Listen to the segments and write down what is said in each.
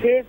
6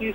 30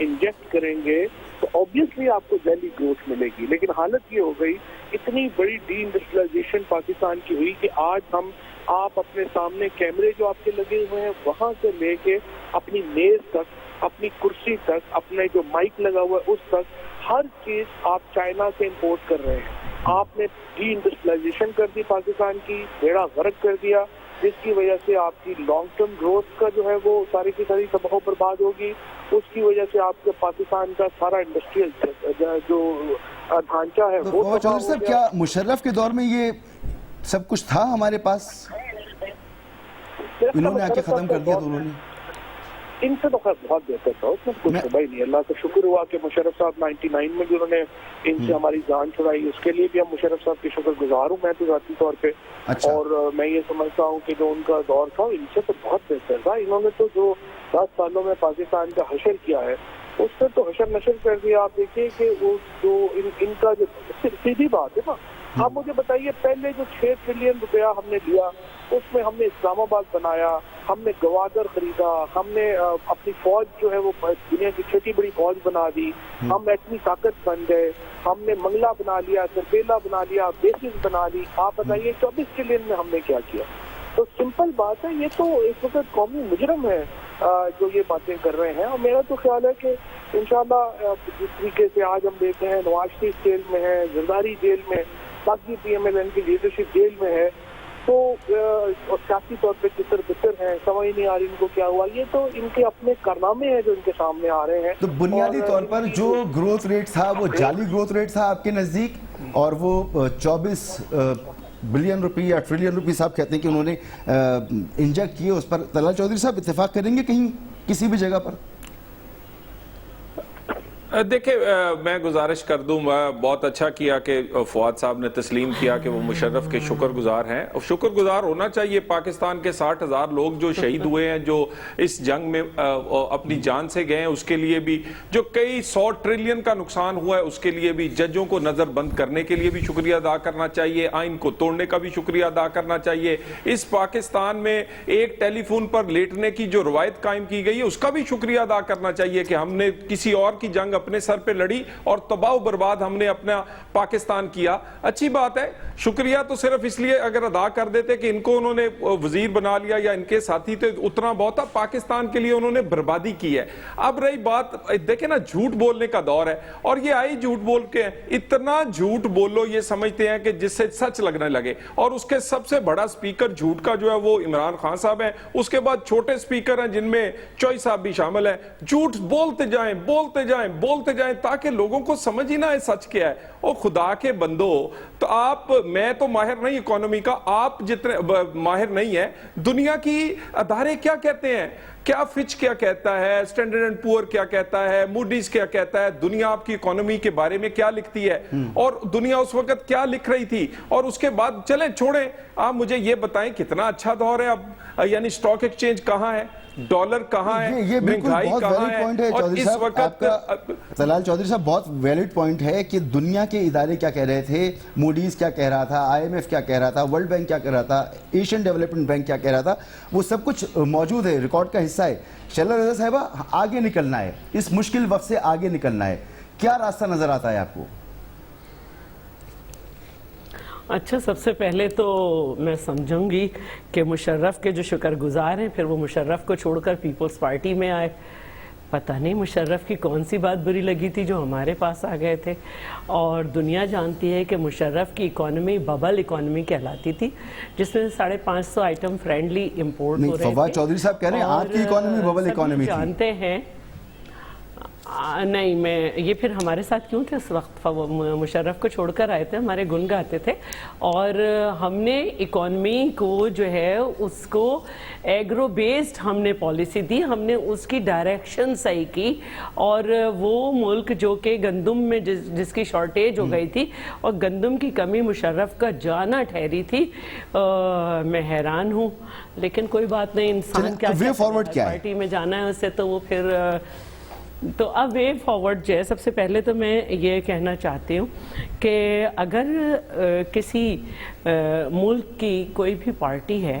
inject کریں گے تو آبویسلی آپ کو ذیلی گروتھ ملے گی. لیکن حالت یہ ہو گئی, اتنی بڑی ڈی انڈسٹریلائزیشن پاکستان کی ہوئی کہ آج آپ اپنے سامنے کیمرے جو آپ کے لگے ہوئے ہیں وہاں سے لے کے اپنی میز تک, اپنی کرسی تک, اپنے جو مائک لگا ہوا ہے اس تک, ہر چیز آپ چائنا سے امپورٹ کر رہے ہیں. آپ نے ڈی انڈسٹریلائزیشن کر دی پاکستان کی, بیڑا غرق کر دیا, جس کی وجہ سے آپ کی لانگ ٹرم گروتھ کا جو ہے وہ ساری کی ساری تباہ و برباد ہوگی. اس کی وجہ سے آپ کے پاکستان کا سارا انڈسٹریل جو ڈھانچہ ہے وہ چودھری صاحب, کیا مشرف کے دور میں یہ سب کچھ تھا ہمارے پاس؟ انہوں نے آ کے ختم کر دیا تو انہوں نے ان سے تو خیر بہت بہتر تھا, اس میں کچھ شبہ ہی نہیں. اللہ کا شکر ہوا کہ مشرف صاحب 99 میں جو انہوں نے ان سے ہماری جان چھڑائی, اس کے لیے بھی ہم مشرف صاحب کے شکر گزار ہوں میں تو ذاتی طور پہ. اور میں یہ سمجھتا ہوں کہ جو ان کا دور تھا ان سے تو بہت بہتر تھا. انہوں نے تو جو 10 سالوں میں پاکستان کا حشر کیا ہے اس سے تو حشر نشر کر دیا. آپ دیکھیے کہ وہ جو ان کا جو سیدھی بات ہے نا, آپ مجھے بتائیے پہلے جو 6 ٹریلین روپیہ ہم نے دیا اس میں ہم نے اسلام آباد بنایا, ہم نے گوادر خریدا, ہم نے اپنی فوج جو ہے وہ دنیا کی چھٹی بڑی فوج بنا دی, ہم ایٹمی طاقت بن گئے, ہم نے منگلا بنا لیا, سربیلا بنا لیا, بیسز بنا لی. آپ بتائیے 24 ٹریلین میں ہم نے کیا کیا. تو سمپل بات ہے, یہ تو اس وقت قومی مجرم ہے جو یہ باتیں کر رہے ہیں. اور میرا تو خیال ہے کہ انشاءاللہ جس طریقے سے آج ہم دیکھتے ہیں نواز شریف جیل میں ہے, زرداری جیل میں, باقی پی ایم ایل این کی لیڈرشپ جیل میں ہے, تو سیاسی طور پہ کتر بتر ہیں, سمجھ نہیں آ رہی ان کو کیا ہوا. یہ تو ان کے اپنے کارنامے ہیں جو ان کے سامنے آ رہے ہیں. تو بنیادی طور پر جو گروتھ ریٹ تھا وہ جعلی گروتھ ریٹ تھا آپ کے نزدیک, اور وہ 24 بلین روپی یا ٹریلین روپیز آپ کہتے ہیں کہ انہوں نے انجیکٹ کیے, اس پر طلال چودھری صاحب اتفاق کریں گے کہیں کسی بھی جگہ پر؟ دیکھیں, میں گزارش کر دوں, بہت اچھا کیا کہ فواد صاحب نے تسلیم کیا کہ وہ مشرف کے شکر گزار ہیں. اور شکر گزار ہونا چاہیے پاکستان کے 60,000 لوگ جو شہید ہوئے ہیں, جو اس جنگ میں اپنی جان سے گئے ہیں, اس کے لیے بھی, جو کئی 100 ٹریلین کا نقصان ہوا ہے اس کے لیے بھی, ججوں کو نظر بند کرنے کے لیے بھی شکریہ ادا کرنا چاہیے, آئین کو توڑنے کا بھی شکریہ ادا کرنا چاہیے, اس پاکستان میں ایک ٹیلی فون پر لیٹنے کی جو روایت قائم کی گئی ہے اس کا بھی شکریہ ادا کرنا چاہیے کہ ہم نے کسی اور کی جنگ اپنے سر پہ لڑی اور تباہ و برباد ہم نے اپنا پاکستان کیا. اچھی بات ہے, شکریہ تو صرف اس لیے اگر ادا کر دیتے کہ ان کو انہوں نے وزیر بنا لیا یا ان کے ساتھی تھے اتنا بہت تھا, پاکستان کے لیے انہوں نے بربادی کی ہے. اب رہی بات, دیکھیں نا, جھوٹ بولنے کا دور ہے, اور یہ آئی جھوٹ بول کے, اتنا جھوٹ بولو یہ سمجھتے ہیں کہ جس سے سچ لگنے لگے. اور اس کے سب سے بڑا سپیکر جھوٹ کا جو ہے وہ عمران خان صاحب ہیں, اس کے بعد چھوٹے سپیکر ہیں جن میں چوئی صاحب بھی شامل ہیں. جھوٹ بولتے جائیں بولتے جائیں بولتے جائیں تاکہ لوگوں کو سمجھ ہی نہ ہے سچ کیا ہے. اور خدا کے بندو, تو آپ, میں تو ماہر نہیں اکانومی کا, آپ جتنے ماہر نہیں ہیں, دنیا کی ادارے کیا کہتے ہیں, کیا فچ کیا کہتا ہے, اسٹینڈرڈ اینڈ پور کیا کہتا ہے, موڈیز کیا کہتا ہے, دنیا آپ کی اکانومی کے بارے میں کیا لکھتی ہے, اور دنیا اس وقت کیا لکھ رہی تھی. اور اس کے بعد چلیں چھوڑیں, آپ مجھے یہ بتائیں کتنا اچھا دور ہے اب, یعنی سٹاک ایکسچینج کہاں ہے, ڈالر کہاں ہے, یہ بالکل بہت ویلڈ پوائنٹ ہے چودھری صاحب آپ کا. طلال چودھری صاحب, بہت ویلڈ پوائنٹ ہے کہ دنیا کے ادارے کیا کہہ رہے تھے, موڈیز کیا کہہ رہا تھا, IMF کیا کہہ رہا تھا, ورلڈ بینک کیا کہہ رہا تھا, ایشین ڈیولپمنٹ بینک کیا کہہ رہا تھا, وہ سب کچھ موجود ہے, ریکارڈ کا حصہ ہے. شیلا رضا صاحبہ, آگے نکلنا ہے, اس مشکل وقت سے آگے نکلنا ہے, کیا راستہ نظر آتا ہے آپ کو؟ اچھا, سب سے پہلے تو میں سمجھوں گی کہ مشرف کے جو شکر گزار ہیں پھر وہ مشرف کو چھوڑ کر پیپلز پارٹی میں آئے. پتہ نہیں مشرف کی کون سی بات بری لگی تھی جو ہمارے پاس آ گئے تھے. اور دنیا جانتی ہے کہ مشرف کی اکانومی ببل اکانومی کہلاتی تھی, جس میں 550 آئٹم فرینڈلی امپورٹ ہو رہے تھے. فواد چودھری صاحب کہہ رہے ہیں آپ کی اکانومی ببل اکانومی تھی. جانتے ہیں نہیں, میں یہ پھر ہمارے ساتھ کیوں تھے اس وقت, مشرف کو چھوڑ کر آئے تھے, ہمارے گن گاتے تھے, اور ہم نے اکانومی کو جو ہے اس کو ایگرو بیسڈ ہم نے پالیسی دی, ہم نے اس کی ڈائریکشن صحیح کی. اور وہ ملک جو کہ گندم میں جس کی شارٹیج ہو گئی تھی اور گندم کی کمی مشرف کا جانا ٹھہری تھی, میں حیران ہوں. لیکن کوئی بات نہیں, انسان کیا پارٹی میں جانا ہے اس سے, تو وہ پھر تو اب وے فارورڈ جو ہے, سب سے پہلے تو میں یہ کہنا چاہتی ہوں کہ اگر کسی ملک کی کوئی بھی پارٹی ہے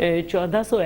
1400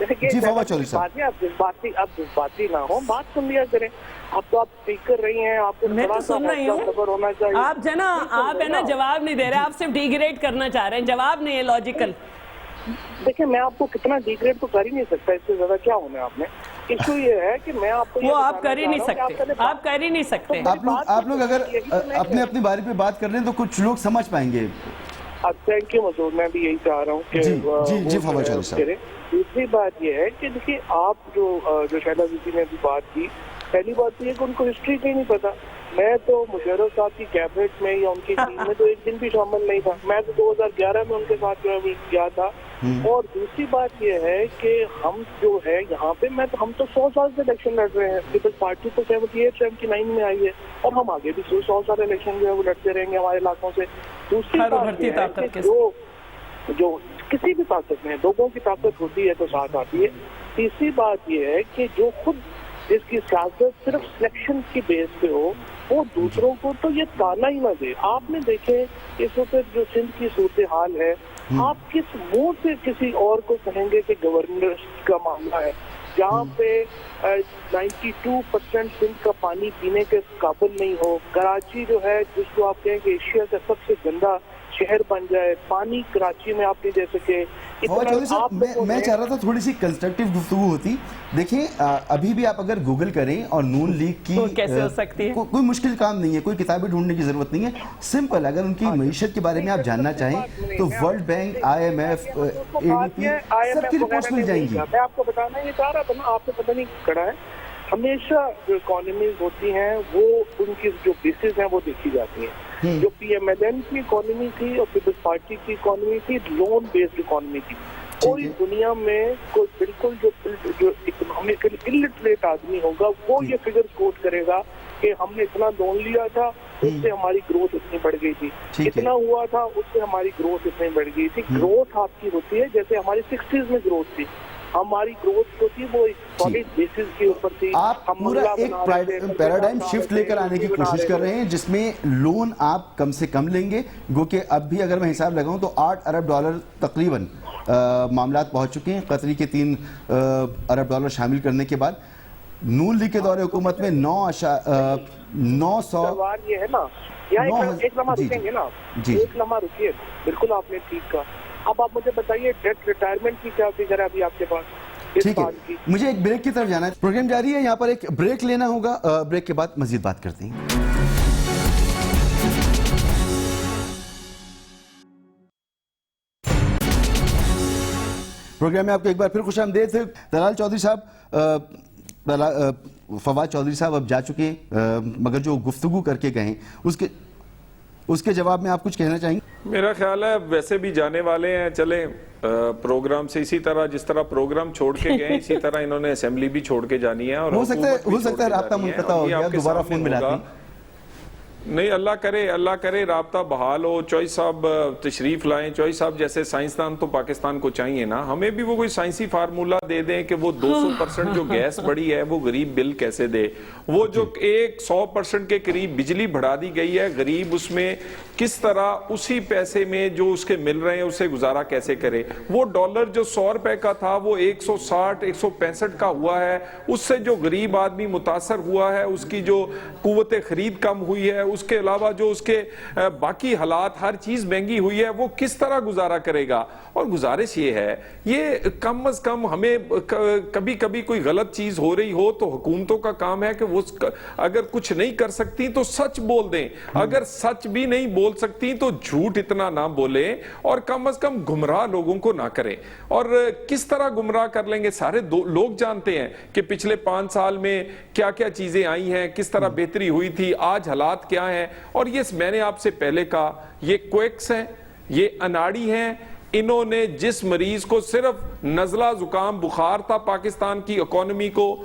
جی فواد چودھری صاحب، اب جذباتی نہ ہو، بات سن لیا کریں. اب تو آپ اسپیک کر رہی ہیں، آپ کو میں تو سن رہی ہوں. خبر ہونا چاہیے. آپ ہے نا جواب نہیں دے رہے، آپ صرف ڈیگریڈ کرنا چاہ رہے ہیں، جواب نہیں ہے لاجیکل. دیکھیں میں آپ کو کتنا ڈیگریڈ تو کر ہی نہیں سکتا، اس سے زیادہ کیا ہونا ہے آپ نے. ایشو یہ ہے کہ میں آپ کو وہ آپ کر ہی نہیں سکتے، آپ کر ہی نہیں سکتے. آپ لوگ اگر اپنے اپنی باری پہ بات کر لیں تو کچھ لوگ سمجھ پائیں گے. تھینک یو مسعود، میں بھی یہی چاہ رہا ہوں کہ جی فواد چودھری صاحب. دوسری بات یہ ہے کہ دیکھیے آپ جو شہلا زیدی نے ابھی بات کی، پہلی بات تو یہ کہ ان کو ہسٹری کا ہی نہیں پتا. میں تو مشرف صاحب کی کیبنٹ میں یا ان کی ٹیم میں تو ایک دن بھی شامل نہیں تھا. میں تو 2011 میں ان کے ساتھ جو ہے گیا تھا. اور دوسری بات یہ ہے کہ ہم جو ہے یہاں پہ ہم تو 100 سال سے الیکشن لڑ رہے ہیں. پیپلز پارٹی تو 78 79 میں آئی ہے اور ہم آگے بھی 100 سال الیکشن جو ہے وہ لڑتے رہیں گے ہمارے علاقوں سے. دوسری بات یہ ہے کہ جو کسی بھی طاقت میں لوگوں کی طاقت ہوتی ہے تو ساتھ آتی ہے. تیسری بات یہ ہے کہ جو خود جس کی سیاست صرف سلیکشن کی بیس پہ ہو وہ دوسروں کو تو یہ تانا ہی نہ دے. آپ نے دیکھے اس وقت جو سندھ کی صورتحال ہے، آپ کس منہ سے کسی اور کو کہیں گے کہ گورنر کا معاملہ ہے جہاں پہ 92% سندھ کا پانی پینے کے قابل نہیں ہو. کراچی جو ہے جس کو آپ کہیں کہ ایشیا کا سب سے گندا شہر بن جائے، پانی کراچی میں آپ نہیں دے سکے. چودھری صاحب میں چاہ رہا تھا تھوڑی سی کنسٹرکٹیو گفتگو ہوتی. دیکھیں ابھی بھی آپ اگر گوگل کریں اور نون لیگ کی کیسے ہو سکتی ہے، کوئی مشکل کام نہیں ہے، کوئی کتابیں ڈھونڈنے کی ضرورت نہیں ہے. سمپل اگر ان کی معیشت کے بارے میں آپ جاننا چاہیں تو ورلڈ بینک، IMF، ADB سب کی رپورٹس مل جائیں گی. میں آپ کو بتانا یہ چاہ رہا تھا نا، آپ کو پتہ نہیں کڑا ہے. ہمیشہ جو اکانومیز ہوتی ہیں وہ ان کی جو بیسز ہیں وہ دیکھی جاتی ہیں. جو PMLN کی اکانومی تھی اور پیپلز پارٹی کی اکانومی تھی لون بیسڈ اکانومی تھی. کوئی دنیا میں کوئی بالکل جو اکنامکلی الٹریٹ آدمی ہوگا وہ یہ فگر کوٹ کرے گا کہ ہم نے اتنا لون لیا تھا اس سے ہماری گروتھ اتنی بڑھ گئی تھی، اتنا ہوا تھا اس سے ہماری گروتھ اتنی بڑھ گئی تھی. گروتھ آپ کی ہوتی ہے جیسے ہماری 60s میں گروتھ تھی، ہماری گروتھ جو تھی وہ سالڈ بیسز کے اوپر تھی. آپ پورا ایک پیراڈائم شفٹ لے کر آنے کی کوشش کر رہے ہیں جس میں لون آپ کم سے کم لیں گے. گو کہ اب بھی اگر میں حساب لگاؤں تو $8 ارب تقریباً معاملات پہنچ چکے ہیں. قطری کے $3 ارب شامل کرنے کے بعد نون لیگ کے دور حکومت میں 900 یہ ہے نا. ایک لمحہ رکیں گے نا، ایک لمحہ رکیے. بالکل آپ نے ٹھیک کہا. اب آپ مجھے بتائیے ڈیٹ ریٹائرمنٹ کی کیا فگر ہے ابھی آپ کے پاس؟ ٹھیک ہے، مجھے ایک بریک کی طرف جانا ہے. پروگرام جاری ہے، یہاں پر ایک بریک لینا ہوگا. بریک کے بعد مزید بات کرتے ہیں. پروگرام میں آپ کو ایک بار پھر خوش آمدید. طلال چودھری صاحب، فواد چودھری صاحب اب جا چکے ہیں مگر جو گفتگو کر کے گئے اس کے جواب میں آپ کچھ کہنا چاہیں گے؟ میرا خیال ہے ویسے بھی جانے والے ہیں، چلیں پروگرام سے اسی طرح جس طرح پروگرام چھوڑ کے گئے اسی طرح انہوں نے اسمبلی بھی چھوڑ کے جانی ہے. اور ہو سکتا ہے رابطہ منقطع ہو گیا، دوبارہ فون ملاتی. نہیں، اللہ کرے رابطہ بحال ہو. چوئی صاحب تشریف لائیں. چوئی صاحب جیسے سائنسدان تو پاکستان کو چاہیے نا، ہمیں بھی وہ کوئی سائنسی فارمولا دے دیں کہ وہ 200% جو گیس بڑھی ہے وہ غریب بل کیسے دے. وہ جو 100% کے قریب بجلی بڑھا دی گئی ہے، غریب اس میں کس طرح اسی پیسے میں جو اس کے مل رہے ہیں اسے گزارا کیسے کرے. وہ ڈالر جو 100 روپے کا تھا وہ 160 165 کا ہوا ہے. اس سے جو غریب آدمی متاثر ہوا ہے، اس کی جو قوت خرید کم ہوئی ہے، اس کے علاوہ جو اس کے باقی حالات ہر چیز مہنگی ہوئی ہے، وہ کس طرح گزارا کرے گا. اور گزارش یہ ہے، یہ کم از کم ہمیں کبھی کبھی کوئی غلط چیز ہو رہی ہو تو حکومتوں کا کام ہے کہ وہ اگر کچھ نہیں کر سکتی تو سچ بول دیں. اگر سچ بھی نہیں بول سکتی تو جھوٹ اتنا نہ بولیں اور کم از کم گمراہ لوگوں کو نہ کریں. اور کس طرح گمراہ کر لیں گے؟ سارے لوگ جانتے ہیں کہ پچھلے 5 سال میں کیا کیا چیزیں آئی ہیں، کس طرح بہتری ہوئی تھی، آج حالات کیا ہیں. اور یہ میں نے آپ سے پہلے کہا، یہ کویکس ہیں، یہ اناڑی ہیں. انہوں نے جس مریض کو صرف نزلہ زکام بخار تھا پاکستان کی اکانومی کو،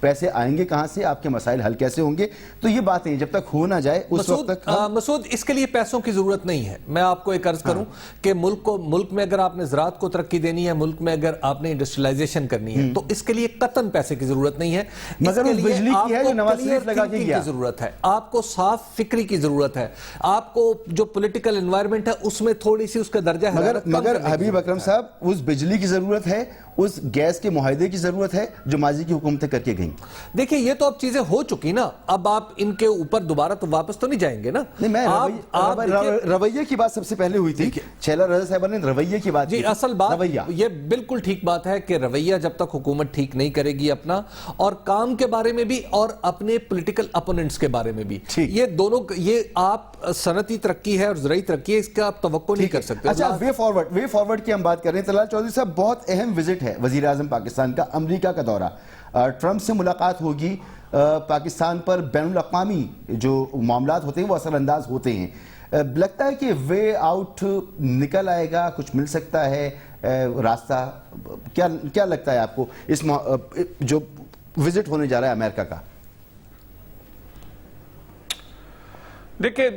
پیسے آئیں گے کہاں سے, آپ کے مسائل حل کیسے ہوں گے. تو یہ باتیں جب تک ہو نہ جائے اس وقت تک مسعود, اس کے لیے پیسوں کی ضرورت نہیں ہے. میں آپ کو ایک عرض کروں کہ ملک میں اگر آپ نے زراعت کو ترقی دینی ہے, ملک میں اگر آپ نے انڈسٹریلائزیشن کرنی ہے, تو اس کے لیے قطعاً پیسے کی ضرورت نہیں ہے. مگر اس بجلی کی ہے جو نواز شریف لگا کے گیا, ضرورت ہے, آپ کو صاف فکری کی ضرورت ہے, آپ کو جو پولیٹیکل انوائرمنٹ ہے اس میں تھوڑی سی اس کا درجہ حرارت مگر حبیب اکرم صاحب, اس بجلی کی ضرورت ہے, اس گیس کے معاہدے کی ضرورت ہے جو ماضی کی حکومتیں کر کے گئیں. دیکھیں یہ تو اب چیزیں ہو چکی نا, اب آپ ان کے اوپر دوبارہ تو واپس تو نہیں جائیں گے نا. میں رویے کی بات سب سے پہلے ہوئی تھی, چھیلا رضا صاحبہ نے رویے کی بات کی. جی اصل بات یہ بالکل ٹھیک بات ہے کہ رویہ جب تک حکومت ٹھیک نہیں کرے گی اپنا, اور کام کے بارے میں بھی اور اپنے پولیٹیکل اپوننٹس کے بارے میں بھی, یہ دونوں, یہ آپ صنعتی ترقی ہے اور زرعی ترقی ہے, اس کا آپ توقع نہیں کر سکتے. اچھا, وے فارورڈ کی ہم بات کر رہے ہیں. طلال چودھری صاحب, بہت اہم وزٹ ہے وزیر اعظم پاکستان کا, امریکہ کا دورہ, ٹرمپ سے ملاقات ہوگی, پاکستان پر بین الاقوامی جو معاملات ہوتے ہیں وہ اثر انداز ہوتے ہیں. لگتا ہے کہ وے آؤٹ نکل آئے گا, کچھ مل سکتا ہے راستہ, کیا لگتا ہے آپ کو اس جو وزٹ ہونے جا رہا ہے امریکہ کا؟ دیکھیں,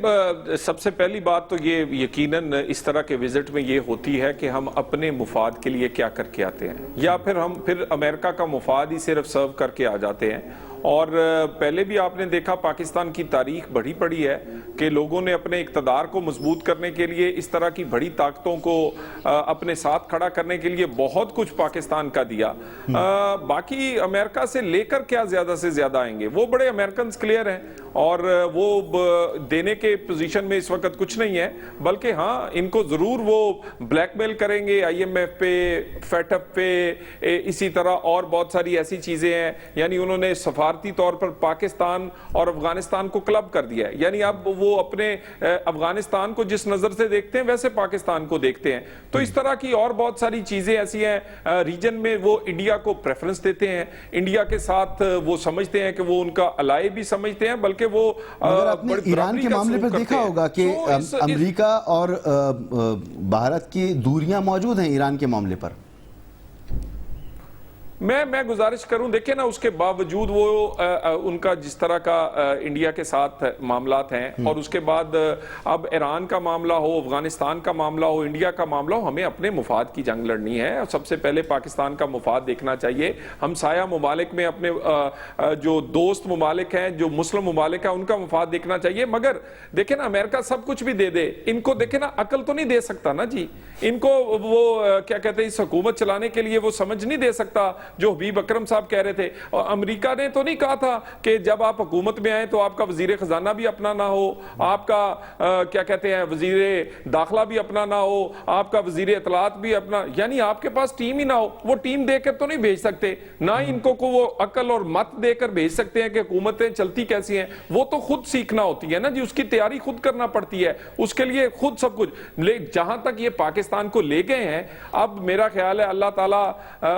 سب سے پہلی بات تو یہ یقیناً اس طرح کے وزٹ میں یہ ہوتی ہے کہ ہم اپنے مفاد کے لیے کیا کر کے آتے ہیں, یا پھر امریکہ کا مفاد ہی صرف سرو کر کے آ جاتے ہیں. اور پہلے بھی آپ نے دیکھا پاکستان کی تاریخ بڑی پڑی ہے کہ لوگوں نے اپنے اقتدار کو مضبوط کرنے کے لیے اس طرح کی بڑی طاقتوں کو اپنے ساتھ کھڑا کرنے کے لیے بہت کچھ پاکستان کا دیا. باقی امریکہ سے لے کر کیا زیادہ سے زیادہ آئیں گے, وہ بڑے امریکنز کلیئر ہیں اور وہ دینے کے پوزیشن میں اس وقت کچھ نہیں ہے, بلکہ ہاں ان کو ضرور وہ بلیک میل کریں گے آئی ایم ایف پہ, فیٹ اپ پہ, اسی طرح اور بہت ساری ایسی چیزیں ہیں. یعنی انہوں نے سفارتی طور پر پاکستان اور افغانستان کو کلب کر دیا ہے, یعنی اب وہ اپنے افغانستان کو جس نظر سے دیکھتے ہیں ویسے پاکستان کو دیکھتے ہیں. تو اس طرح کی اور بہت ساری چیزیں ایسی ہیں. ریجن میں وہ انڈیا کو پریفرنس دیتے ہیں, انڈیا کے ساتھ وہ سمجھتے ہیں کہ وہ ان کا الائے بھی سمجھتے ہیں, بلکہ وہ ایران کے معاملے پر دیکھا ہوگا کہ امریکہ اور بھارت کی دوریاں موجود ہیں ایران کے معاملے پر. میں گزارش کروں, دیکھیں نا, اس کے باوجود وہ ان کا جس طرح کا انڈیا کے ساتھ معاملات ہیں, اور اس کے بعد اب ایران کا معاملہ ہو, افغانستان کا معاملہ ہو, انڈیا کا معاملہ ہو, ہمیں اپنے مفاد کی جنگ لڑنی ہے. سب سے پہلے پاکستان کا مفاد دیکھنا چاہیے. ہم سایہ ممالک میں اپنے جو دوست ممالک ہیں, جو مسلم ممالک ہیں, ان کا مفاد دیکھنا چاہیے. مگر دیکھیں نا, امریکہ سب کچھ بھی دے دے, ان کو دیکھیں نا عقل تو نہیں دے سکتا نا جی. ان کو وہ کیا کہتے ہیں, اس حکومت چلانے کے لیے وہ سمجھ نہیں دے سکتا جو حبیب اکرم صاحب کہہ رہے تھے. اور امریکہ نے تو نہیں کہا تھا کہ جب آپ حکومت میں آئیں تو آپ کا وزیر خزانہ بھی اپنا نہ ہو, آپ کا کیا کہتے ہیں وزیر داخلہ بھی اپنا نہ ہو, آپ کا وزیر اطلاعات بھی اپنا, یعنی آپ کے پاس ٹیم ہی نہ ہو. وہ ٹیم دے کر تو نہیں بھیج سکتے, نہ ان کو وہ عقل اور مت دے کر بھیج سکتے ہیں کہ حکومتیں چلتی کیسی ہیں. وہ تو خود سیکھنا ہوتی ہے نا جی, اس کی تیاری خود کرنا پڑتی ہے, اس کے لیے خود سب کچھ. جہاں تک یہ پاکستان کو لے گئے ہیں, اب میرا خیال ہے اللہ تعالیٰ,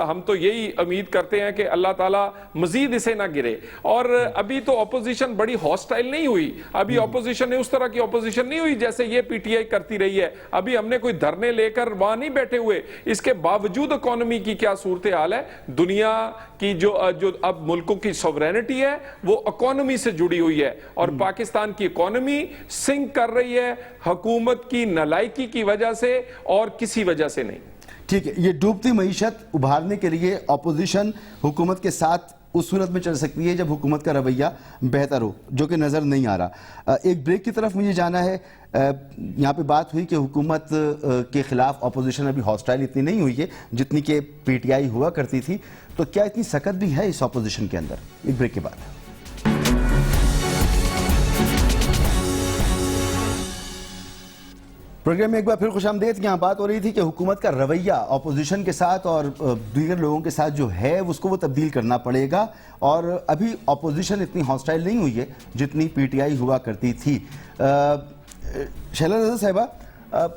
ہم تو یہی امید کرتے ہیں کہ اللہ تعالیٰ مزید اسے نہ گرے. اور ابھی تو اپوزیشن بڑی ہاسٹائل نہیں ہوئی, ابھی اپوزیشن نے اس طرح کی اپوزیشن نہیں ہوئی جیسے یہ پی ٹی آئی کرتی رہی ہے. ابھی ہم نے کوئی دھرنے لے کر وہاں نہیں بیٹھے ہوئے. اس کے باوجود اکانومی کی کیا صورتحال ہے, دنیا کی جو اب ملکوں کی سوورینٹی ہے وہ اکانومی سے جڑی ہوئی ہے, اور پاکستان کی اکانومی سنک کر رہی ہے حکومت کی نالائکی کی وجہ سے اور کسی وجہ سے نہیں. ٹھیک ہے, یہ ڈوبتی معیشت ابھارنے کے لیے اپوزیشن حکومت کے ساتھ اس صورت میں چل سکتی ہے جب حکومت کا رویہ بہتر ہو, جو کہ نظر نہیں آ رہا. ایک بریک کی طرف مجھے جانا ہے. یہاں پہ بات ہوئی کہ حکومت کے خلاف اپوزیشن ابھی ہاسٹائل اتنی نہیں ہوئی ہے جتنی کہ پی ٹی آئی ہوا کرتی تھی, تو کیا اتنی سخت بھی ہے اس اپوزیشن کے اندر؟ ایک بریک کے بعد. پروگرام میں ایک بار پھر خوش آمدید. یہاں بات ہو رہی تھی کہ حکومت کا رویہ اپوزیشن کے ساتھ اور دیگر لوگوں کے ساتھ جو ہے اس کو وہ تبدیل کرنا پڑے گا, اور ابھی اپوزیشن اتنی ہاسٹائل نہیں ہوئی ہے جتنی پی ٹی آئی ہوا کرتی تھی. شیلا رضا صاحبہ,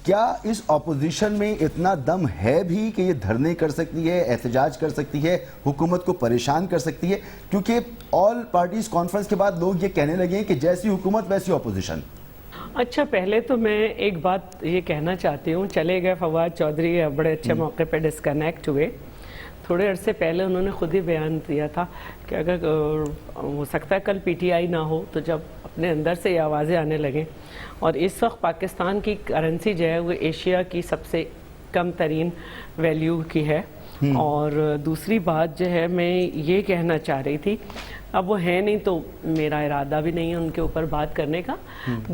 کیا اس اپوزیشن میں اتنا دم ہے بھی کہ یہ دھرنے کر سکتی ہے, احتجاج کر سکتی ہے, حکومت کو پریشان کر سکتی ہے؟ کیونکہ آل پارٹیز کانفرنس کے بعد لوگ یہ کہنے لگے ہیں کہ جیسی حکومت ویسی اپوزیشن. اچھا, پہلے تو میں ایک بات یہ کہنا چاہتی ہوں, چلے گئے فواد چودھری, بڑے اچھے موقع پہ ڈسکنیکٹ ہوئے. تھوڑے عرصے پہلے انہوں نے خود ہی بیان دیا تھا کہ اگر ہو سکتا ہے کل پی ٹی آئی نہ ہو، تو جب اپنے اندر سے یہ آوازیں آنے لگیں، اور اس وقت پاکستان کی کرنسی جو ہے وہ ایشیا کی سب سے کم ترین ویلیو کی ہے. اور دوسری بات جو ہے میں یہ کہنا چاہ رہی تھی، اب وہ ہے نہیں تو میرا ارادہ بھی نہیں ہے ان کے اوپر بات کرنے کا.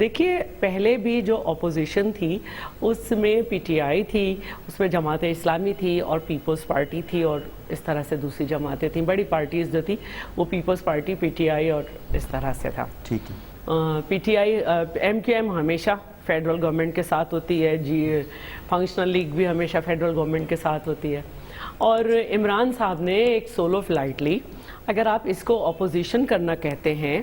دیکھیے پہلے بھی جو اپوزیشن تھی اس میں پی ٹی آئی تھی، اس میں جماعت اسلامی تھی اور پیپلز پارٹی تھی، اور اس طرح سے دوسری جماعتیں تھیں. بڑی پارٹیز جو تھی وہ Peoples Party, P T I اور اس طرح سے تھا. ٹھیک ہے. P T I M Q M ہمیشہ فیڈرل گورنمنٹ کے ساتھ ہوتی ہے، فنکشنل لیگ بھی ہمیشہ فیڈرل گورنمنٹ کے ساتھ ہوتی ہے. اور عمران صاحب نے ایک سولو فلائٹ لی. اگر آپ اس کو اپوزیشن کرنا کہتے ہیں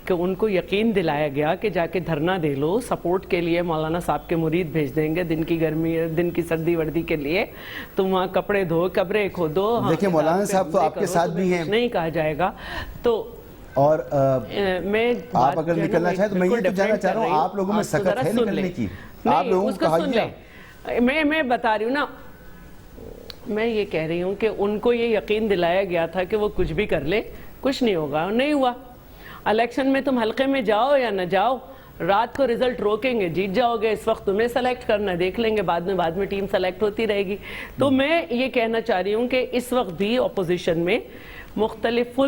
کہ ان کو یقین دلایا گیا کہ جا کے دھرنا دے لو، سپورٹ کے لیے مولانا صاحب کے مرید بھیج دیں گے دن کی گرمی، دن کی سردی وردی کے لیے، تو وہاں کپڑے دھو، قبریں کھودو. دیکھیں مولانا صاحب تو آپ کے ساتھ بھی ہیں، نہیں کہا جائے گا. تو اور میں آپ اگر نکلنا چاہیں تو میں یہ تو جاننا چاہ رہا ہوں آپ لوگوں میں سکت ہے نکلنے کی؟ آپ لوگوں کو کہا گیا؟ میں بتا رہی ہوں نا، میں یہ کہہ رہی ہوں کہ ان کو یہ یقین دلایا گیا تھا کہ وہ کچھ بھی کر لے کچھ نہیں ہوگا. نہیں ہوا. الیکشن میں تم حلقے میں جاؤ یا نہ جاؤ، رات کو رزلٹ روکیں گے، جیت جاؤ گے. اس وقت تمہیں سلیکٹ کرنا، دیکھ لیں گے بعد میں ٹیم سلیکٹ ہوتی رہے گی. تو میں یہ کہنا چاہ رہی ہوں کہ اس وقت بھی اپوزیشن میں مختلف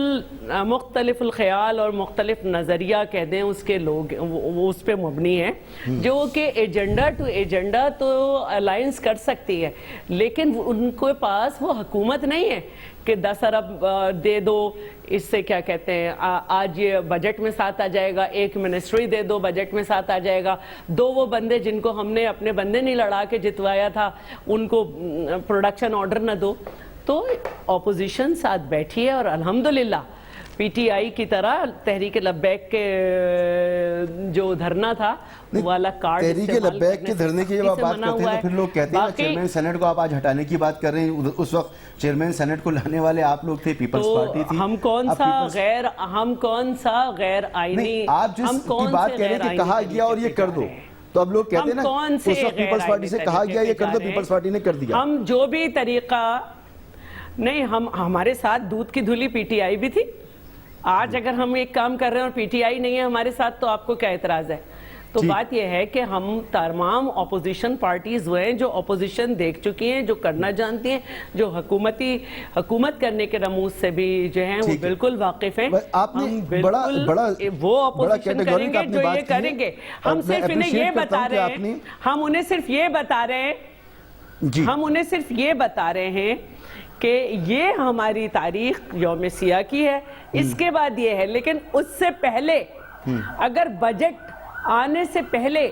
الخیال اور مختلف نظریہ کہہ دیں اس کے لوگ وہ اس پہ مبنی ہیں، جو کہ ایجنڈا ٹو ایجنڈا تو الائنس کر سکتی ہے، لیکن ان کے پاس وہ حکومت نہیں ہے کہ 10 ارب دے دو، اس سے کیا کہتے ہیں آج یہ بجٹ میں ساتھ آ جائے گا، ایک منسٹری دے دو بجٹ میں ساتھ آ جائے گا، دو وہ بندے جن کو ہم نے اپنے بندے نہیں لڑا کے جتوایا تھا ان کو پروڈکشن آرڈر نہ دو. تو اپوزیشن ساتھ بیٹھی ہے، اور الحمدللہ پی ٹی آئی کی طرح تحریک لبیک کے جو دھرنا تھا والا کارڈ، تحریک لبیک کے دھرنے کی جب آپ بات کرتے ہیں تو پھر لوگ کہتے ہیں چیئرمین سینٹ کو آپ آج ہٹانے کی بات کر رہے ہیں. اس وقت چیئرمین سینٹ کو لانے والے آپ لوگ تھے، پیپلز پارٹی تھی. ہم کون سا غیر آئینی، آپ جس کی بات کہہ رہے ہیں کہ کہا گیا اور یہ کر دو، تو اب لوگ کہتے ہیں نا اس وقت پیپلز پارٹی سے کہا گیا یہ کر دو، پیپلز پارٹی نے کر دیا. ہم جو بھی طریقہ نہیں، ہمارے ساتھ دودھ کی دھلی پی ٹی آئی بھی تھی. آج اگر ہم ایک کام کر رہے ہیں اور پی ٹی آئی نہیں ہے ہمارے ساتھ تو آپ کو کیا اعتراض ہے؟ تو بات یہ ہے کہ ہم تمام اپوزیشن پارٹیز وہ ہیں جو اپوزیشن دیکھ چکی ہیں، جو کرنا جانتی ہیں، جو حکومت کرنے کے رموز سے بھی جو ہیں وہ بالکل واقف ہیں. آپ نے بڑا وہ اپوزیشن کریں گے جو یہ کریں گے. ہم صرف انہیں یہ بتا رہے ہیں، ہم انہیں صرف یہ بتا رہے ہیں کہ یہ ہماری تاریخ یوم سیاہ کی ہے. اس کے بعد یہ ہے، لیکن اس سے پہلے اگر بجٹ آنے سے پہلے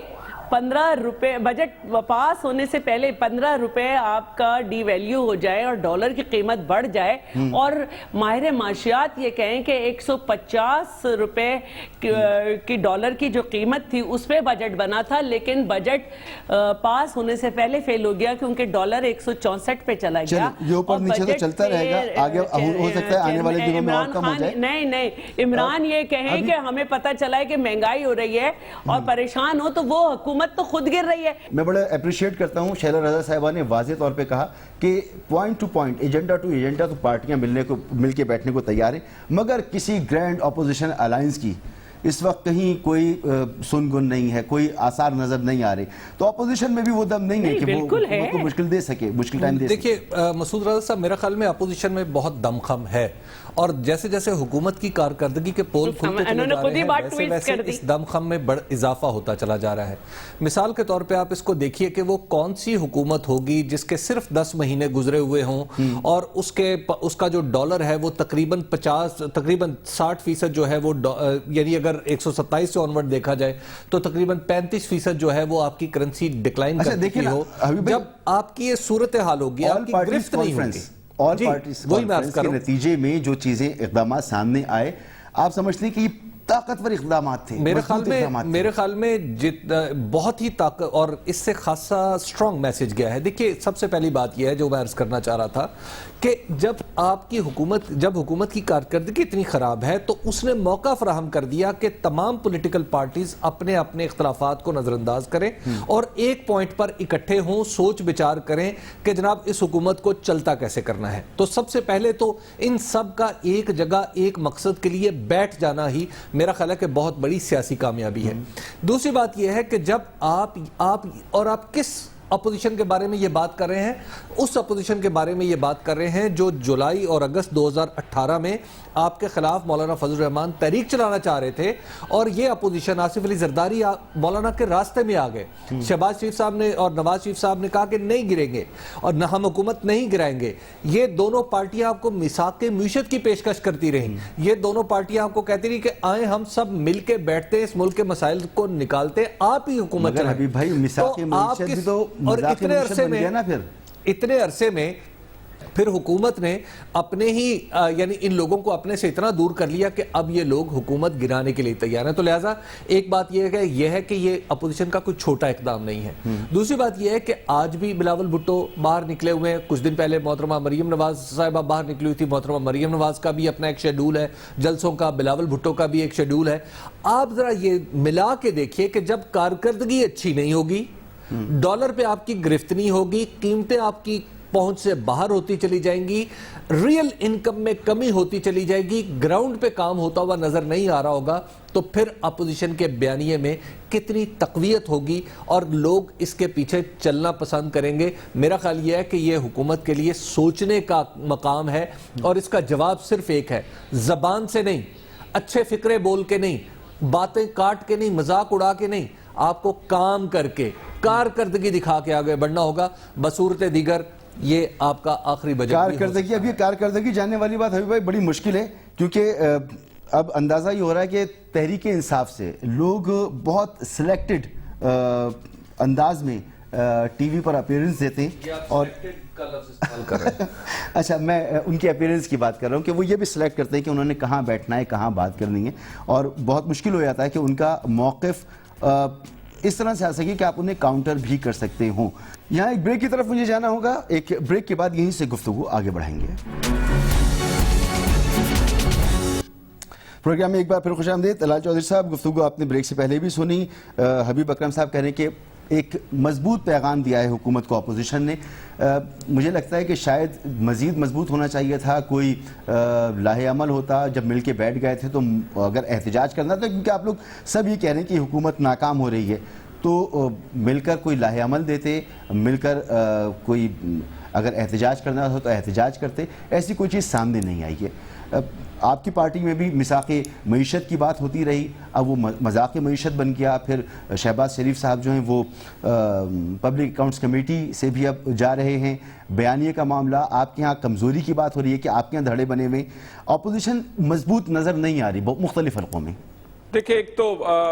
15 روپے، بجٹ پاس ہونے سے پہلے 15 روپے آپ کا ڈی ویلیو ہو جائے اور ڈالر کی قیمت بڑھ جائے، اور ماہر معاشیات یہ کہیں کہ 150 روپے کی ڈالر کی جو قیمت تھی اس پہ بجٹ بنا تھا، لیکن بجٹ پاس ہونے سے پہلے فیل ہو گیا کیونکہ ڈالر 164 پہ چلا گیا. یہ اوپر نیچے تو چلتا رہے گا، آگے ہو سکتا ہے آنے والے دنوں میں اور کم ہو جائے. نہیں، عمران یہ کہیں کہ ہمیں پتہ چلا ہے کہ مہنگائی ہو رہی ہے اور پریشان ہو، تو وہ حکومت تو خود گر رہی ہے. میں بڑا اپریشیٹ کرتا ہوں شیلا رضا صاحبہ نے واضح طور پہ کہا کہ point to point, agenda to agenda تو پارٹیاں مل کے بیٹھنے کو تیار ہیں، مگر کسی گرینڈ اپوزیشن الائنس کی اس وقت کہیں کوئی سن گن نہیں ہے، کوئی آثار نظر نہیں آ رہے. تو اپوزیشن میں بھی وہ دم نہیں ہے کہ وہ حکومت کو مشکل دے سکے، مشکل ٹائم دے سکے. دیکھیے مسعود رضا صاحب، میرا خیال میں اپوزیشن میں بہت دم خم ہے، اور جیسے جیسے حکومت کی کارکردگی کے پول کھلتے چلے جا رہے ہیں ویسے اس دم خم میں بڑا اضافہ ہوتا چلا جا رہا ہے. مثال کے طور پہ آپ اس کو دیکھیے کہ وہ کون سی حکومت ہوگی جس کے صرف 10 مہینے گزرے ہوئے ہوں اور اس کا جو ڈالر ہے وہ تقریباً 60% جو ہے وہ، یعنی اگر 127 سے آنورڈ دیکھا جائے تو تقریباً 35% جو ہے وہ آپ کی کرنسی ڈکلائن کر چکی ہو. جب آپ کی یہ صورتحال ہوگی، آپ کی گرفت نہیں ہوگی. آل پارٹیز کانفرنس کے نتیجے میں جو چیزیں اقدامات سامنے آئے، آپ سمجھتے ہیں کہ طاقتور اقدامات تھے, میرے مضبوط اقدامات تھے. خیال میں بہت ہی طاقت اور اس سے خاصا سٹرونگ میسج گیا ہے. دیکھیے سب سے پہلی بات یہ ہے جو میں عرض کرنا چاہ رہا تھا کہ جب حکومت کی کارکردگی اتنی خراب ہے تو اس نے موقع فراہم کر دیا کہ تمام پولیٹیکل پارٹیز اپنے اپنے اختلافات کو نظر انداز کریں اور ایک پوائنٹ پر اکٹھے ہوں, سوچ بچار کریں کہ جناب اس حکومت کو چلتا کیسے کرنا ہے. تو سب سے پہلے تو ان سب کا ایک جگہ ایک مقصد کے لیے بیٹھ جانا ہی میرا خیال ہے کہ بہت بڑی سیاسی کامیابی ہے. دوسری بات یہ ہے کہ جب آپ کس اپوزیشن کے بارے میں یہ بات کر رہے ہیں, اس اپوزیشن کے بارے میں یہ بات کر رہے ہیں جو جولائی اور اگست 2018 میں آپ کے خلاف مولانا فضل الرحمان تحریک چلانا چاہ رہے تھے, اور یہ اپوزیشن آصف علی زرداری مولانا کے راستے میں آ گئے. شہباز شریف صاحب نے اور نواز شریف صاحب نے کہا کہ نہیں گریں گے اور نہ ہم حکومت نہیں گرائیں گے. یہ دونوں پارٹیاں آپ کو میثاق معیشت کی پیشکش کرتی رہیں, یہ دونوں پارٹیاں آپ کو کہتی رہی کہ آئیں ہم سب مل کے بیٹھتے اس ملک کے مسائل کو نکالتے, آپ ہی حکومت مگر حبیب بھائی میثاق معیشت بھی تو اور مذاق معیشت بن گیا نا. اتنے عرصے میں پھر حکومت نے اپنے ہی یعنی ان لوگوں کو اپنے سے اتنا دور کر لیا کہ اب یہ لوگ حکومت گرانے کے لیے تیار ہیں. تو لہٰذا ایک بات یہ ہے کہ یہ اپوزیشن کا کوئی چھوٹا اقدام نہیں ہے. دوسری بات یہ ہے کہ آج بھی بلاول بھٹو باہر نکلے ہوئے ہیں. کچھ دن پہلے محترمہ مریم نواز صاحبہ باہر نکلی ہوئی تھی. محترمہ مریم نواز کا بھی اپنا ایک شیڈول ہے جلسوں کا, بلاول بھٹو کا بھی ایک شیڈول ہے. آپ ذرا یہ ملا کے دیکھیے کہ جب کارکردگی اچھی نہیں ہوگی, ڈالر پہ آپ کی گرفت نہیں ہوگی, قیمتیں آپ کی پہنچ سے باہر ہوتی چلی جائیں گی, ریل انکم میں کمی ہوتی چلی جائے گی, گراؤنڈ پہ کام ہوتا ہوا نظر نہیں آ رہا ہوگا, تو پھر اپوزیشن کے بیانیے میں کتنی تقویت ہوگی اور لوگ اس کے پیچھے چلنا پسند کریں گے. میرا خیال یہ ہے کہ یہ حکومت کے لیے سوچنے کا مقام ہے, اور اس کا جواب صرف ایک ہے, زبان سے نہیں, اچھے فکرے بول کے نہیں, باتیں کاٹ کے نہیں, مذاق اڑا کے نہیں, آپ کو کام کر کے کارکردگی دکھا کے آگے بڑھنا ہوگا. بصورت دیگر یہ آپ کا آخری بجٹ کارکردگی. اب یہ کارکردگی جاننے والی بات حبیب بھائی بڑی مشکل ہے, کیونکہ اب اندازہ یہ ہو رہا ہے کہ تحریک انصاف سے لوگ بہت سلیکٹڈ انداز میں ٹی وی پر اپیرنس دیتے ہیں, اور اچھا میں ان کے اپیرنس کی بات کر رہا ہوں کہ وہ یہ بھی سلیکٹ کرتے ہیں کہ انہوں نے کہاں بیٹھنا ہے, کہاں بات کرنی ہے, اور بہت مشکل ہو جاتا ہے کہ ان کا موقف اس طرح سے آ سکے کہ آپ انہیں کاؤنٹر بھی کر سکتے ہوں. یہاں ایک بریک کی طرف مجھے جانا ہوگا, ایک بریک کے بعد یہیں سے گفتگو آگے بڑھائیں گے. پروگرام میں ایک بار پھر خوش آمدید. طلال چودھری صاحب, گفتگو آپ نے بریک سے پہلے بھی سنی. حبیب اکرم صاحب کہہ رہے ہیں کہ ایک مضبوط پیغام دیا ہے حکومت کو اپوزیشن نے. مجھے لگتا ہے کہ شاید مزید مضبوط ہونا چاہیے تھا, کوئی لاہے عمل ہوتا. جب مل کے بیٹھ گئے تھے تو اگر احتجاج کرنا تھا, کیونکہ آپ لوگ سب یہ کہہ رہے ہیں کہ حکومت ناکام ہو رہی ہے, تو مل کر کوئی لاہے عمل دیتے, مل کر کوئی اگر احتجاج کرنا تھا تو احتجاج کرتے. ایسی کوئی چیز سامنے نہیں آئی ہے. آپ کی پارٹی میں بھی میثاق معیشت کی بات ہوتی رہی, اب وہ مذاق معیشت بن گیا. پھر شہباز شریف صاحب جو ہیں وہ پبلک اکاؤنٹس کمیٹی سے بھی اب جا رہے ہیں. بیانیے کا معاملہ, آپ کے ہاں کمزوری کی بات ہو رہی ہے کہ آپ کے ہاں دھڑے بنے ہوئے, اپوزیشن مضبوط نظر نہیں آ رہی مختلف حلقوں میں. دیکھیں, ایک تو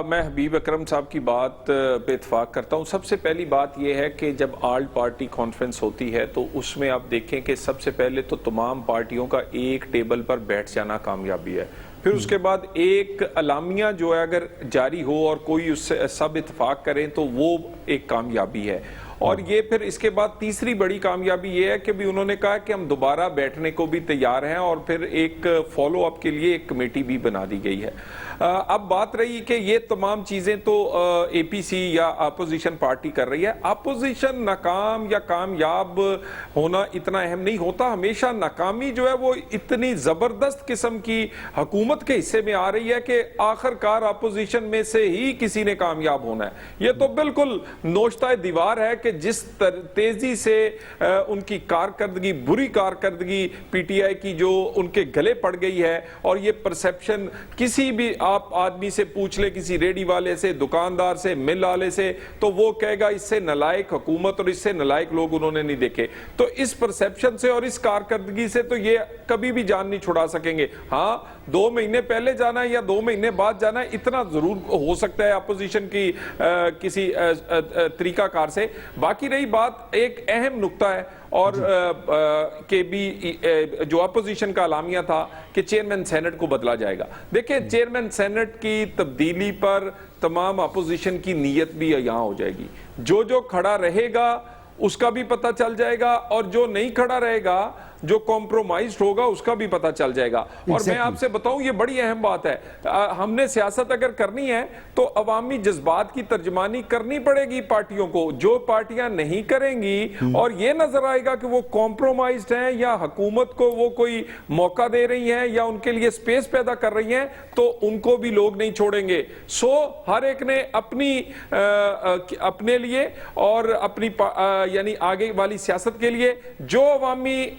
میں حبیب اکرم صاحب کی بات پہ اتفاق کرتا ہوں. سب سے پہلی بات یہ ہے کہ جب آل پارٹی کانفرنس ہوتی ہے تو اس میں آپ دیکھیں کہ سب سے پہلے تو تمام پارٹیوں کا ایک ٹیبل پر بیٹھ جانا کامیابی ہے. پھر اس کے بعد ایک اعلامیہ جو ہے اگر جاری ہو اور کوئی اس سے سب اتفاق کریں تو وہ ایک کامیابی ہے. اور یہ پھر اس کے بعد تیسری بڑی کامیابی یہ ہے کہ بھی انہوں نے کہا کہ ہم دوبارہ بیٹھنے کو بھی تیار ہیں, اور پھر ایک فالو اپ کے لیے ایک کمیٹی بھی بنا دی گئی ہے. اب بات رہی کہ یہ تمام چیزیں تو اے پی سی یا اپوزیشن پارٹی کر رہی ہے. اپوزیشن ناکام یا کامیاب ہونا اتنا اہم نہیں ہوتا. ہمیشہ ناکامی جو ہے وہ اتنی زبردست قسم کی حکومت کے حصے میں آ رہی ہے کہ آخر کار اپوزیشن میں سے ہی کسی نے کامیاب ہونا ہے. یہ تو بالکل نوشتہ دیوار ہے کہ جس تیزی سے ان کی کارکردگی, بری کارکردگی پی ٹی آئی کی جو ان کے گلے پڑ گئی ہے. اور یہ پرسیپشن کسی بھی آپ آدمی سے پوچھ لے, کسی ریڈی والے سے, دکاندار سے, مل والے سے, تو وہ کہے گا اس سے نالائق حکومت اور اس سے نالائق لوگ انہوں نے نہیں دیکھے. تو اس پرسیپشن سے اور اس کارکردگی سے تو یہ کبھی بھی جان نہیں چھڑا سکیں گے. ہاں 2 مہینے پہلے جانا ہے یا 2 مہینے بعد جانا ہے, اتنا ضرور ہو سکتا ہے اپوزیشن کی کسی طریقہ کار سے. باقی رہی بات ایک اہم نقطہ ہے اور کہ بھی جو اپوزیشن کا اعلامیہ تھا کہ چیئرمین سینٹ کو بدلا جائے گا. دیکھیں چیئرمین سینٹ کی تبدیلی پر تمام اپوزیشن کی نیت بھی یہاں ہو جائے گی. جو کھڑا رہے گا اس کا بھی پتہ چل جائے گا اور جو نہیں کھڑا رہے گا جو کمپرومائزڈ ہوگا اس کا بھی پتہ چل جائے گا. اور میں آپ سے بتاؤں یہ بڑی اہم بات ہے, ہم نے سیاست اگر کرنی ہے تو عوامی جذبات کی ترجمانی کرنی پڑے گی پارٹیوں کو. جو پارٹیاں نہیں کریں گی اور یہ نظر آئے گا کہ وہ کمپرومائزڈ ہیں یا حکومت کو وہ کوئی موقع دے رہی ہیں یا ان کے لیے سپیس پیدا کر رہی ہیں تو ان کو بھی لوگ نہیں چھوڑیں گے. سو ہر ایک نے اپنے لیے اور اپنی یعنی آگے والی سیاست کے لیے جو عوامی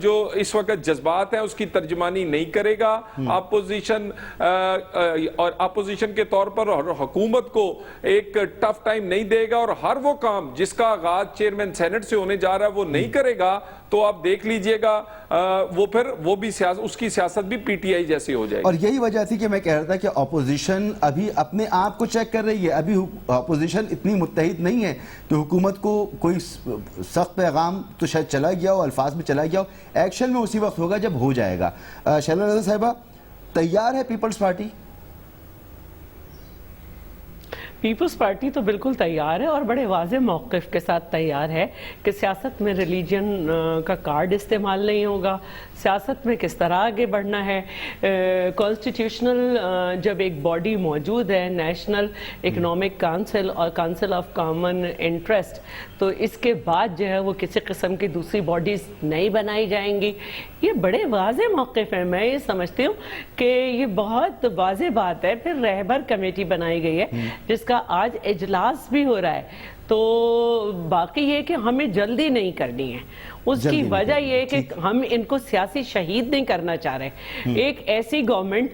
جو اس وقت جذبات ہیں اس کی ترجمانی نہیں کرے گا. اپوزیشن اور اپوزیشن کے طور پر حکومت کو ایک ٹف ٹائم نہیں دے گا اور ہر وہ کام جس کا آغاز چیئرمین سینٹ سے ہونے جا رہا ہے وہ نہیں کرے گا تو آپ دیکھ لیجئے گا وہ بھی اس کی سیاست بھی پی ٹی آئی جیسی ہو جائے گی. اور یہی وجہ تھی کہ میں کہہ رہا تھا کہ اپوزیشن ابھی اپنے آپ کو چیک کر رہی ہے. ابھی اپوزیشن اتنی متحد نہیں ہے کہ حکومت کو کوئی سخت پیغام تو شاید چلا گیا ہو, الفاظ میں چلا گیا ہو, ایکشن میں اسی وقت ہوگا جب ہو جائے گا. شیلا رضا صاحبہ, تیار ہے پیپلز پارٹی؟ پیپلز پارٹی تو بالکل تیار ہے اور بڑے واضح موقف کے ساتھ تیار ہے کہ سیاست میں ریلیجن کا کارڈ استعمال نہیں ہوگا. سیاست میں کس طرح آگے بڑھنا ہے. کانسٹیٹیوشنل جب ایک باڈی موجود ہے نیشنل اکنامک کانسل اور کانسل آف کامن انٹرسٹ, تو اس کے بعد جو ہے وہ کسی قسم کی دوسری باڈیز نہیں بنائی جائیں گی. یہ بڑے واضح موقف ہیں. میں یہ سمجھتی ہوں کہ یہ بہت واضح بات ہے. پھر رہبر کمیٹی بنائی گئی ہے جس کا آج اجلاس بھی ہو رہا ہے. تو باقی یہ کہ ہمیں جلدی نہیں کرنی ہے. اس کی وجہ یہ ہے کہ ہم ان کو سیاسی شہید نہیں کرنا چاہ رہے. ایک ایسی گورنمنٹ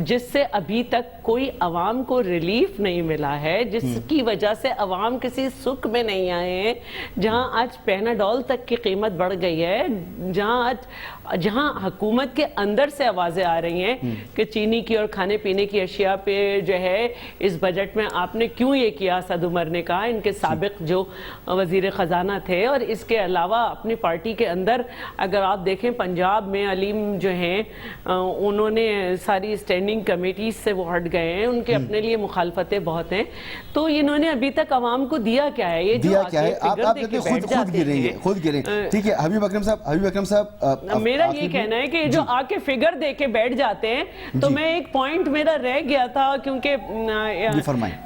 جس سے ابھی تک کوئی عوام کو ریلیف نہیں ملا ہے, جس کی وجہ سے عوام کسی سکھ میں نہیں آئے ہیں, جہاں آج پیناڈول تک کی قیمت بڑھ گئی ہے, جہاں حکومت کے اندر سے آوازیں آ رہی ہیں کہ چینی کی اور کھانے پینے کی اشیاء پہ جو ہے اس بجٹ میں آپ نے کیوں یہ کیا. اسد عمر نے کہا, ان کے سابق جو وزیر خزانہ تھے. اور اس کے علاوہ اپنی پارٹی کے اندر اگر آپ دیکھیں پنجاب میں علیم جو ہیں انہوں نے ساری اسٹینڈنگ کمیٹیز سے وہ ہٹ گئے ہیں, ان کے اپنے لیے مخالفتیں بہت ہیں. تو انہوں نے ابھی تک عوام کو دیا کیا ہے؟ یہ جو آپ خود گریں. ٹھیک ہے حبیب اکرم صاحب, میرا یہ کہنا ہے کہ جو آ کے فگر دے کے بیٹھ جاتے ہیں. تو میں ایک پوائنٹ میرا رہ گیا تھا کیونکہ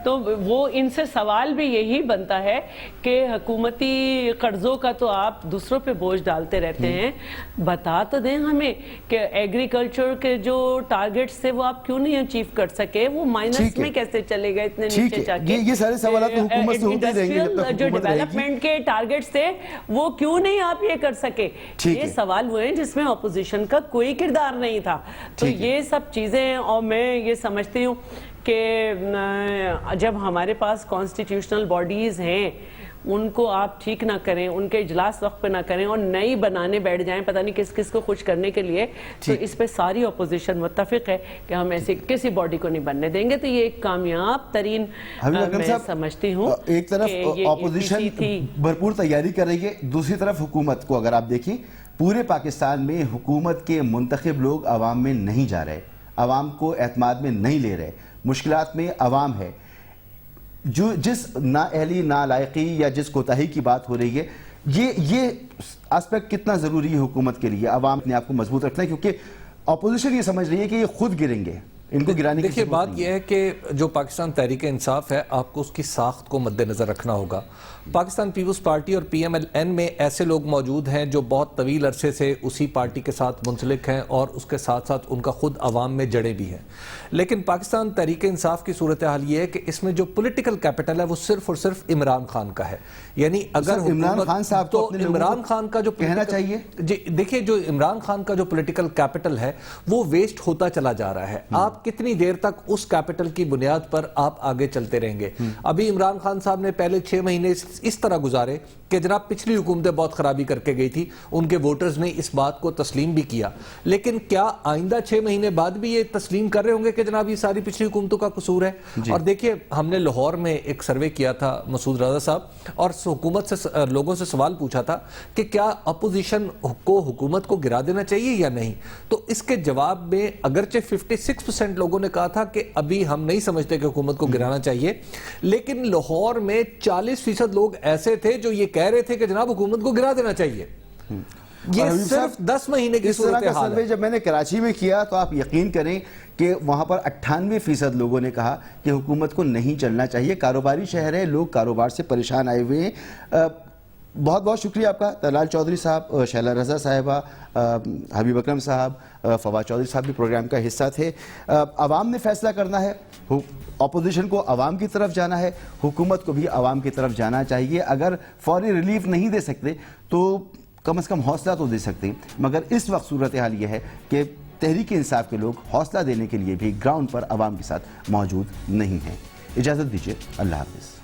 تو وہ ان سے سوال بھی یہی بنتا ہے کہ حکومتی قرضوں کا تو آپ دوسروں پہ بوجھ ڈالتے رہتے ہیں. بتا تو دیں ہمیں کہ ایگریکلچر کے جو ٹارگٹس تھے وہ آپ کیوں نہیں اچیو کر سکے, وہ مائنس میں کیسے چلے گئے اتنے نیچے جا کے. یہ سارے سوالات تو حکومت سے ہوتے رہیں گے جب تک جو ڈیولپمنٹ کے ٹارگٹس تھے وہ کیوں نہیں آپ یہ کر سکے. یہ سوال ہوئے جس میں اپوزیشن کا کوئی کردار نہیں تھا. تو یہ سب چیزیں, اور میں یہ سمجھتی ہوں کہ جب ہمارے پاس کانسٹیٹیوشنل باڈیز ہیں ان کو آپ ٹھیک نہ کریں, ان کے اجلاس وقت پہ نہ کریں اور نئی بنانے بیٹھ جائیں پتہ نہیں کس کس کو خوش کرنے کے لیے, تو اس پہ ساری اپوزیشن متفق ہے کہ ہم ایسی کسی باڈی کو نہیں بننے دیں گے. تو یہ ایک کامیاب ترین میں سمجھتی ہوں. ایک طرف اپوزیشن بھرپور تیاری کر رہی ہے, دوسری طرف حکومت کو اگر آپ دیکھیں پورے پاکستان میں حکومت کے منتخب لوگ عوام میں نہیں جا رہے, عوام کو اعتماد میں نہیں لے رہے. مشکلات میں عوام ہے. جو جس نااہلی نالائقی یا جس کوتاہی کی بات ہو رہی ہے, یہ اسپیکٹ کتنا ضروری ہے حکومت کے لیے عوام اپنے آپ کو مضبوط رکھنا ہے, کیونکہ اپوزیشن یہ سمجھ رہی ہے کہ یہ خود گریں گے, ان کو گرانے کی. دیکھیے بات یہ ہے کہ جو پاکستان تحریک انصاف ہے آپ کو اس کی ساخت کو مد نظر رکھنا ہوگا. پاکستان پیپلز پارٹی اور پی ایم ایل این میں ایسے لوگ موجود ہیں جو بہت طویل عرصے سے اسی پارٹی کے ساتھ منسلک ہیں اور اس کے ساتھ ساتھ ان کا خود عوام میں جڑے بھی ہیں. لیکن پاکستان تحریک انصاف کی صورتحال یہ ہے کہ اس میں جو پولیٹیکل کیپٹل ہے وہ صرف اور صرف عمران خان کا ہے. یعنی اگر عمران خان صاحب تو عمران خان کا جو کہنا چاہیے, جی دیکھیے جو عمران خان کا جو پولیٹیکل کیپٹل ہے وہ ویسٹ ہوتا چلا جا رہا ہے. آپ آپ کتنی دیر تک اس کیپٹل کی بنیاد پر آپ آگے چلتے رہیں گے؟ ابھی عمران خان صاحب نے پہلے 6 مہینے اس طرح گزارے کہ جناب پچھلی حکومتیں بہت خرابی کر کے گئی تھی، ان کے ووٹرز نے اس بات کو تسلیم بھی کیا، لیکن کیا آئندہ 6 مہینے بعد بھی یہ تسلیم کر رہے ہوں گے کہ جناب یہ ساری پچھلی حکومتوں کا قصور ہے؟ اور دیکھیے ہم نے لاہور میں ایک سروے کیا تھا مسعود رضا صاحب، اور حکومت سے لوگوں سے سوال پوچھا تھا کہ کیا اپوزیشن کو حکومت کو گرا دینا چاہیے یا نہیں، تو اس کے جواب میں اگرچہ 56% لوگوں نے کہا تھا کہ ابھی ہم نہیں سمجھتے کہ حکومت کو گرانا چاہیے، لیکن لاہور میں 40% لوگ ایسے تھے جو یہ کہہ رہے تھے کہ جناب حکومت کو گرا دینا چاہیے۔ یہ صرف 10 مہینے کی صورتحال ہے۔ جب میں نے کراچی میں کیا تو آپ یقین کریں کہ وہاں پر 98% لوگوں نے کہا کہ حکومت کو نہیں چلنا چاہیے، کاروباری شہر ہے، لوگ کاروبار سے پریشان آئے ہوئے ہیں۔ بہت بہت شکریہ آپ کا طلال چودھری صاحب، شیلا رضا صاحبہ، حبیب اکرم صاحب، فواد چودھری صاحب بھی پروگرام کا حصہ تھے۔ عوام نے فیصلہ کرنا ہے، اپوزیشن کو عوام کی طرف جانا ہے، حکومت کو بھی عوام کی طرف جانا چاہیے۔ اگر فوری ریلیف نہیں دے سکتے تو کم از کم حوصلہ تو دے سکتے ہیں، مگر اس وقت صورتحال یہ ہے کہ تحریک انصاف کے لوگ حوصلہ دینے کے لیے بھی گراؤنڈ پر عوام کے ساتھ موجود نہیں ہیں۔ اجازت دیجیے، اللہ حافظ۔